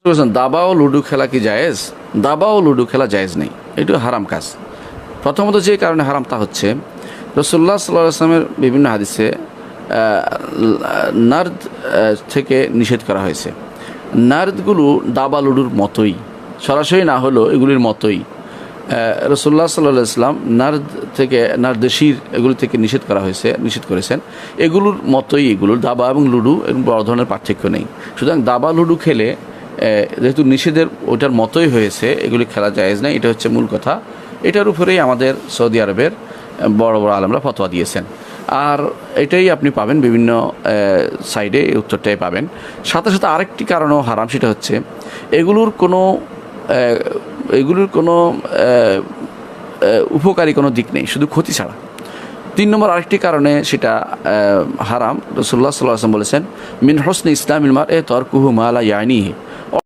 দাবা ও লুডো খেলা কি জায়েজ? দাবা ও লুডো খেলা জায়েজ নেই, এটা হারাম কাজ। প্রথমত যে কারণে হারাম তা হচ্ছে রাসূলুল্লাহ সাল্লাল্লাহু আলাইহি ওয়াসাল্লামের বিভিন্ন হাদিসে নার্দ থেকে নিষেধ করা হয়েছে। নার্দগুলো দাবা লুডুর মতোই, সরাসরি না হলেও এগুলির মতোই। রাসূলুল্লাহ সাল্লাল্লাহু আলাইহি ওয়াসাল্লাম নার্দ থেকে, নার্দেশির এগুলি থেকে নিষেধ করেছেন। এগুলোর মতোই এগুলোর দাবা এবং লুডু এবং বড় ধরনের পার্থক্য নেই। সুতরাং দাবা লুডু খেলে যেহেতু নিষেধের ওটার মতোই হয়েছে, এগুলি খেলা জায়েজ না, এটা হচ্ছে মূল কথা। এটার উপরেই আমাদের সৌদি আরবের বড় বড় আলেমরা ফতোয়া দিয়েছেন। আর এটাই আপনি পাবেন বিভিন্ন সাইডে, এই উত্তরটাই পাবেন। সাথে সাথে আরেকটি কারণও হারাম, সেটা হচ্ছে এগুলোর কোনো উপকারী কোনো দিক নেই, শুধু ক্ষতি ছাড়া। 3 নম্বর আরেকটি কারণে সেটা হারাম। রাসূলুল্লাহ সাল্লাল্লাহু আলাইহি ওয়াসাল্লাম বলেছেন, মিন হুসনি ইসলামিল মার'i তারকুহু মা লা ইয়ানিহি।